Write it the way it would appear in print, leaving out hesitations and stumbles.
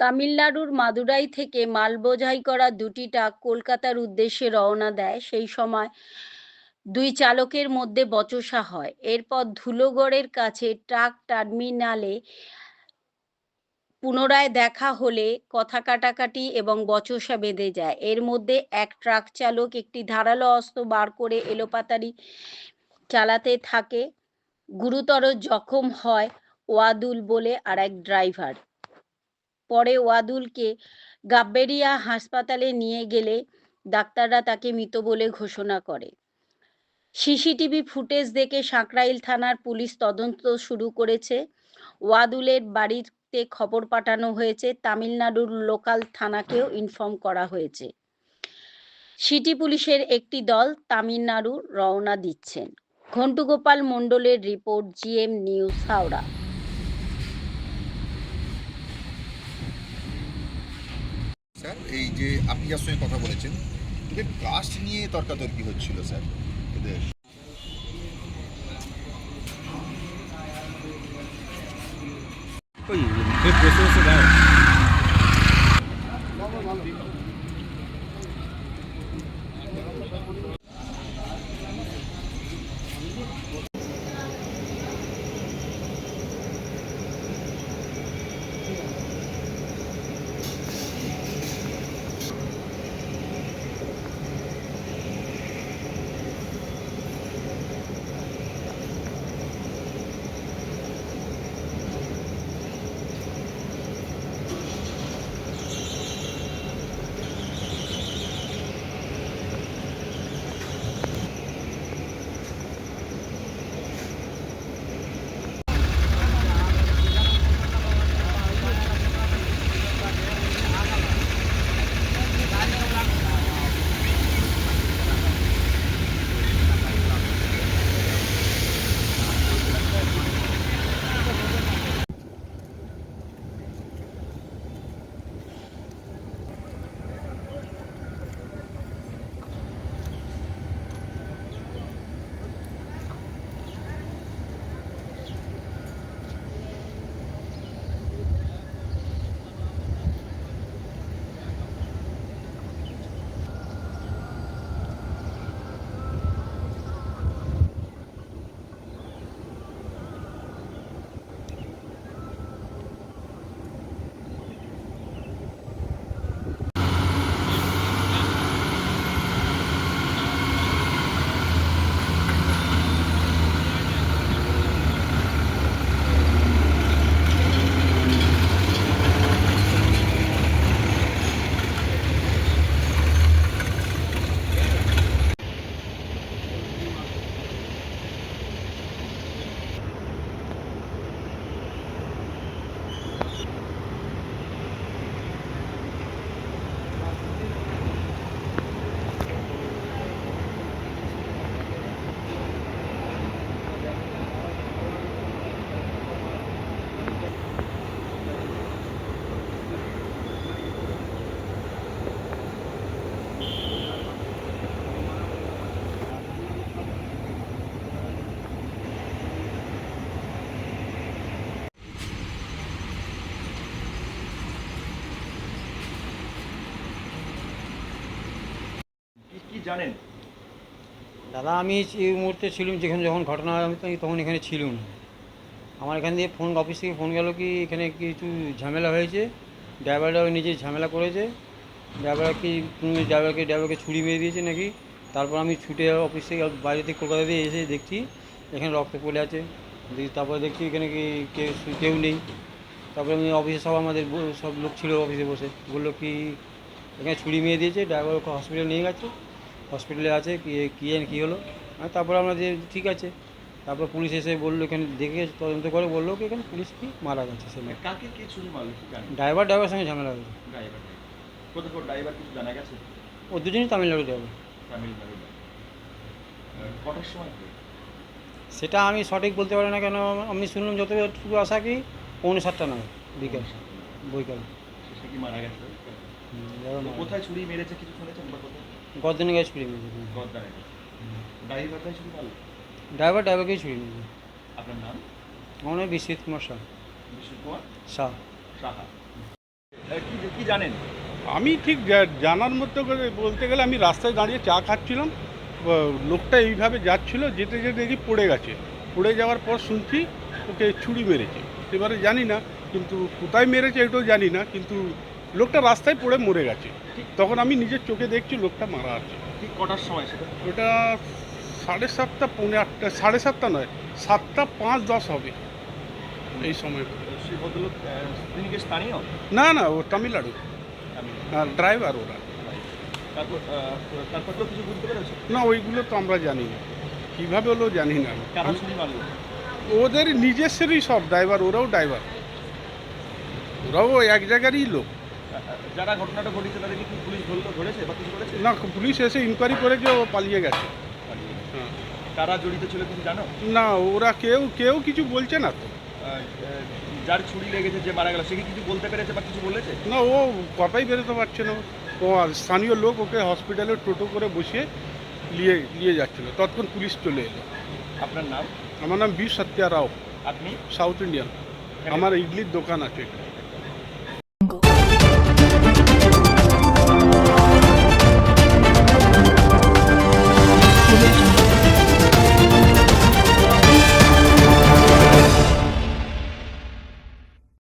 তামিলনাড়ুর মাদুরাই থেকে মাল বোঝাই করা দুটি ট্রাক কলকাতার উদ্দেশ্যে রওনা দেয়। সেই সময় দুই চালকের মধ্যে বচসা হয়। এরপর ধুলোগড়ের কাছে ট্রাক টার্মিনালে পুনরায় দেখা হলে কথা কাটাকাটি এবং বচসা বেঁধে যায়। এর মধ্যে এক ট্রাক চালক একটি ধারালো অস্ত্র বার করে এলোপাতাড়ি চালাতে থাকে। গুরুতর জখম হয় ওয়াদুল বলে আরেক ড্রাইভার। পরে ওয়াদুলকে গাব্বেরিয়া হাসপাতালে নিয়ে গেলে ডাক্তাররা তাকে মৃত বলে ঘোষণা করে। সিসিটিভি ফুটেজ দেখে সাঁকরাইল থানার পুলিশ তদন্ত শুরু করেছে। ওয়াদুলের বাড়িতে খবর পাঠানো হয়েছে। তামিলনাড়ুর লোকাল থানাকেও ইনফর্ম করা হয়েছে। সিটি পুলিশের একটি দল তামিলনাড়ু রওনা দিচ্ছেন। ঘন্টু গোপাল মণ্ডলের report, GM news, Howrah. Sir, এই যে আপনি যার সঙ্গে কথা বলেছেন, এদের কাস্ট নিয়ে তর্কাতর্কি হচ্ছিল স্যার। এদের ওই বসে বসে দেয়। কি জানেন? দাদা, আমি এই মুহূর্তে ছিলাম যেখানে, যখন ঘটনা হয় আমি তো তখন এখানে ছিলাম না। আমার এখান দিয়ে ফোন, অফিস থেকে ফোন গেল কি এখানে কিছু ঝামেলা হয়েছে, ড্রাইভাররাও নিজে ঝামেলা করেছে, ড্রাইভারকে ছুরি মেরে দিয়েছে নাকি। তারপর আমি ছুটে অফিস থেকে বাইরে থেকে কলকাতা দিয়ে এসে দেখছি এখানে রক্ত পড়ে আছে। তারপরে দেখছি এখানে কি কেউ নেই। তারপরে আমি অফিসে সব আমাদের সব লোক ছিল অফিসে বসে, বললো কি এখানে ছুরি মেরে দিয়েছে, ড্রাইভারকে হসপিটালে নিয়ে গেছে, হসপিটালে আছে, কী হলো। আর তারপরে আমরা যে ঠিক আছে, তারপর পুলিশ এসে বললো, এখানে দেখে তদন্ত করে বললো কি এখানে পুলিশ কি মারা গেছে। সে কাকে কি ছুরি মারলো কি জানেন? ড্রাইভার সঙ্গে ঝামেলা হয়েছে। ড্রাইভার কোথাও ড্রাইভার কিছু জানা গেছে? ও দুজনই তামিলনাড়ু ড্রাইভার। তামিলনাড়ু। কটার সময় হলো? সেটা আমি সঠিক বলতে পারি না, কেন আমি শুনলাম যতটুকু আশা কি 6:45 নাগাদ বিকেল বৈকাল। সে কি মারা গেছে? ড্রাইভার মারা কোথায় ছুরি মেরেছে কিছু শুনেছেন বা কোথায়? গেছে। গর্দনে গায়ে ছুরি মেরেছে। গদ্দারে। ড্রাইভারটাই ছুরি মারলো? ড্রাইভারকেই ছুরি মেরেছে। আপনার নাম? আমার নাম বিশ্বজিৎ কুমার শাহ। বিষ্ণু কুমার শাহ। সাহা। কি জানেন? আমি ঠিক জানার মতো করে বলতে গেলে আমি রাস্তায় দাঁড়িয়ে চা খাচ্ছিলাম, লোকটা এইভাবে যাচ্ছিল, যেতে যেতে দেখি পড়ে গেছে। পড়ে যাওয়ার পর শুনছি ওকে ছুরি মেরেছে। এবারে জানি না, কিন্তু কোথায় মেরেছে এটাও জানি না, কিন্তু লোকটা রাস্তায় পড়ে মরে গেছে। তখন আমি নিজের চোখে দেখছি লোকটা মারা আছে। ঠিক কটার সময় সেটা? ওটা 7:30 পৌনে 8টা, 7:30 নয়, 7:05-10 হবে এই সময়। সেই ভদ্রলোক তিনি কি স্থানীয়? না না, ও তামিলনাড়ু, আর ড্রাইভার ওরা। তারপর তারপর তো কিছু বুঝতে পেরেছে? না, ওইগুলো তো আমরা জানি না, কীভাবে হলো জানি না। কারা ছুরি মারলো? ওদের নিজস্বেরই সব ড্রাইভার, ওরাও ড্রাইভার, ওরাও এক জায়গারই লোক। যারা ঘটনাটা ঘটেছে তাদেরকে কি পুলিশ ধরেছে বা কিছু করেছে? না, পুলিশ এসে ইনকোয়ারি করেছে, ও পালিয়ে গেছে। হ্যাঁ। কারা জড়িত ছিল কিছু জানো? না, ওরা কেউ কিছু বলছে না তো। যার ছুরি লেগেছে, যে মারা গেল, সে কি কিছু বলতে পেরেছে বা কিছু বলেছে? না, ও কথাই বেরোতে পারছে না। ও আর স্থানীয় লোক ওকে হসপিটালে টোটো করে বসিয়ে নিয়ে যাচ্ছিল, ততক্ষণ পুলিশ চলে এলো। আপনার নাম? আমার নাম বি সত্যা রাও, আপনি? South Indian. আমার ইডলির দোকান আছে।